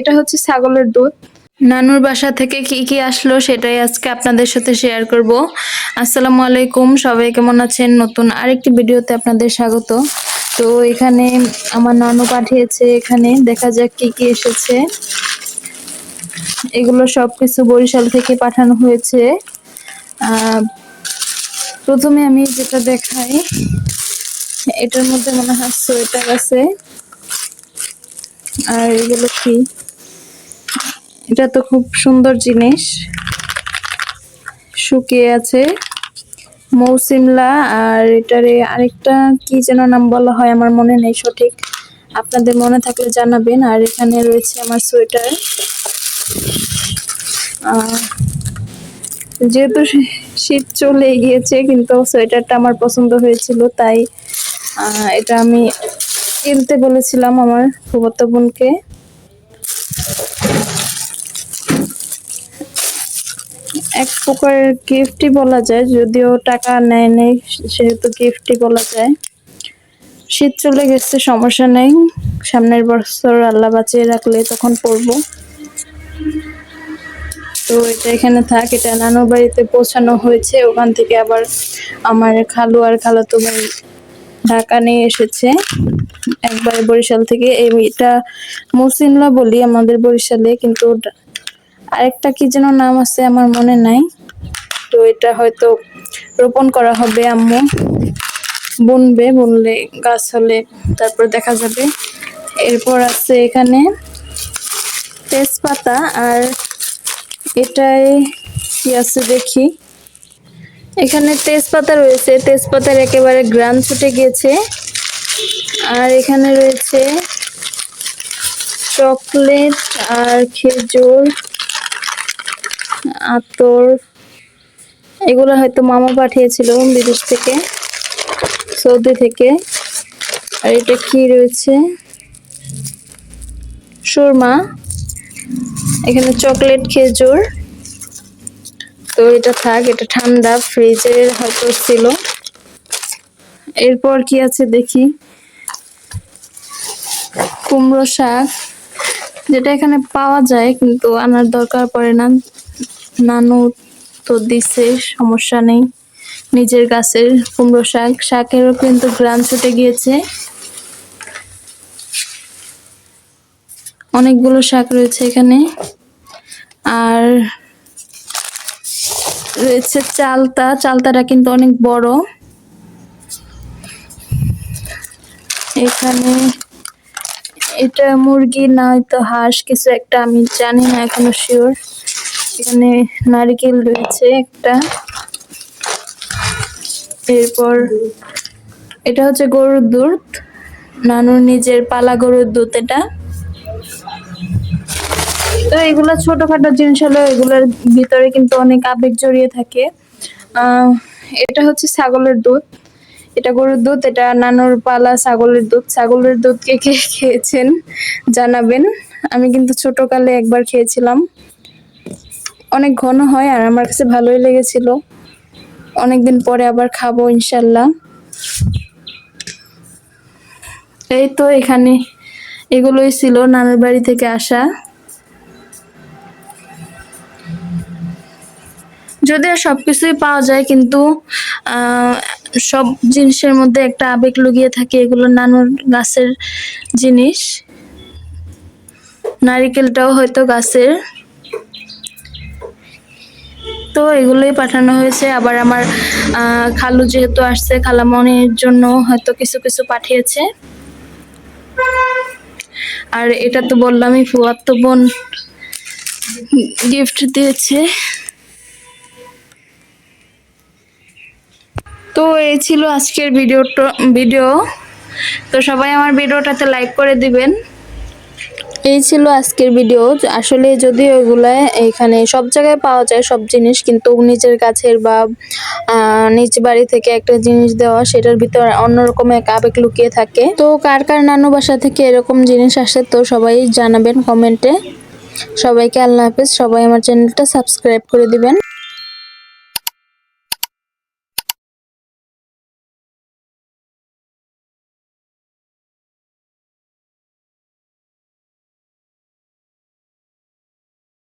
এটা হচ্ছে ছাগলের দুধ। নানুর বাসা থেকে কি কি আসলো সেটাই আজকে আপনাদের সাথে শেয়ার করব। আসসালামু আলাইকুম, সবাই কেমন আছেন? নতুন আরেকটি ভিডিওতে আপনাদের স্বাগত। তো এখানে আমার নানু পাঠিয়েছে, এখানে দেখা যাক কি কি এসেছে। এগুলো সবকিছু বরিশাল থেকে পাঠানো হয়েছে। প্রথমে আমি যেটা দেখাই, এটার মধ্যে মনে হয় সোয়েটার আছে। আর এগুলো কি? এটা তো খুব সুন্দর জিনিস, শুকিয়ে আছে মৌসিমলা। আর এটারে আরেকটা কি যেন নাম বলা হয়, আমার মনে নেই সঠিক, আপনাদের মনে থাকলে জানাবেন। আর এখানে রয়েছে আমার সোয়েটার। যেহেতু শীত চলে গিয়েছে, কিন্তু সোয়েটারটা আমার পছন্দ হয়েছিল, তাই এটা আমি কিনতে বলেছিলাম আমার ফুফাতো বোনকে। এক প্রকার গিফটই বলা যায়, যদিও টাকা নেয় নেই, সেহেতু গিফটই বলা যায়। শীত চলে গেছে, সমস্যা নেই, সামনের বছর আল্লাহ বাঁচিয়ে রাখলে তখন পরবো। তো এটা এখানে থাক, এটা নানুর বাড়িতে পৌঁছানো হয়েছে। ওখান থেকে আবার আমার খালু আর খালাতো ভাই ঢাকা নিয়ে এসেছে একবারে বরিশাল থেকে। এটা মৌসিমলা বলি আমাদের বরিশালে, কিন্তু আরেকটা কি যেন নাম আছে আমার মনে নাই। তো এটা হয়তো রোপণ করা হবে, আম্মু বুনবে, বুনলে গাছ হলে তারপর দেখা যাবে। এরপর আছে এখানে তেজপাতা। আর এটাই কি আছে দেখি, এখানে তেজপাতা রয়েছে, তেজপাতার একেবারে গ্রান ছুটে গিয়েছে। আর এখানে রয়েছে চকলেট আর খেজুর, আতর। এগুলো হয়তো মামা পাঠিয়েছিল বিদেশ থেকে, সৌদি থেকে। আর এটা কি রয়েছে, সুরমা। এখানে চকলেট, খেজুর। তো এটা থাক, এটা ঠান্ডা, ফ্রিজের হয়তো ছিল। এরপর কি আছে দেখি, কুমড়ো শাক, যেটা এখানে পাওয়া যায় কিন্তু আনার দরকার পড়ে না, নানু তো দিছে, সমস্যা নেই। নিজের গাছের কুমড়ো শাক, শাকেরও কিন্তু গ্রান ছুটে গিয়েছে। অনেকগুলো শাক রয়েছে এখানে। আর রয়েছে চালতা, চালতাটা কিন্তু অনেক বড়। এখানে এটা মুরগি না হয়তো হাঁস, কিছু একটা, আমি জানি না এখনো শিওর। এখানে নারকেল রয়েছে একটা। এরপর এটা হচ্ছে গরুর দুধ, নানুর নিজের পালা গরুর দুধ এটা। তো এগুলা ছোটখাটো জিনিস হলো, এগুলোর ভিতরে কিন্তু অনেক আবেগ জড়িয়ে থাকে। এটা হচ্ছে ছাগলের দুধ, এটা গরুর দুধ, এটা নানুর পালা ছাগলের দুধ। ছাগলের দুধ কে কে খেয়েছেন জানাবেন। আমি কিন্তু ছোটকালে একবার খেয়েছিলাম, অনেক ঘন হয় আর আমার কাছে ভালোই লেগেছিল। অনেকদিন পরে আবার খাবো ইনশাল্লাহ। এই তো এখানে এগুলোই ছিল নানুর বাড়ি থেকে আসা। যদিও সবকিছুই পাওয়া যায়, কিন্তু সব জিনিসের মধ্যে একটা আবেগ লুকিয়ে থাকে। এগুলো নানুর গাছের জিনিস, নারিকেলটাও হয়তো গাছের। তো এগুলোই পাঠানো হয়েছে। আবার আমার খালু যেহেতু আসছে, খালামণির জন্য হয়তো কিছু কিছু পাঠিয়েছে। আর এটা তো বললামই, ফুফাতো বোন গিফট দিয়েছে। তো এই ছিল আজকের ভিডিও। তো সবাই আমার ভিডিওটাতে লাইক করে দিবেন। এই ছিল আজকের ভিডিও। আসলে যদি ওইগুলা এখানে সব জায়গায় পাওয়া যায় সব জিনিস, কিন্তু নিজের কাছের বা নিজ বাড়ি থেকে একটা জিনিস দেওয়া, সেটার ভিতর অন্যরকম এক আবেগ লুকিয়ে থাকে। তো কার কার নানু বাসা থেকে এরকম জিনিস আসে, তো সবাই জানাবেন কমেন্টে। সবাইকে আল্লাহ হাফেজ। সবাই আমার চ্যানেলটা সাবস্ক্রাইব করে দিবেন।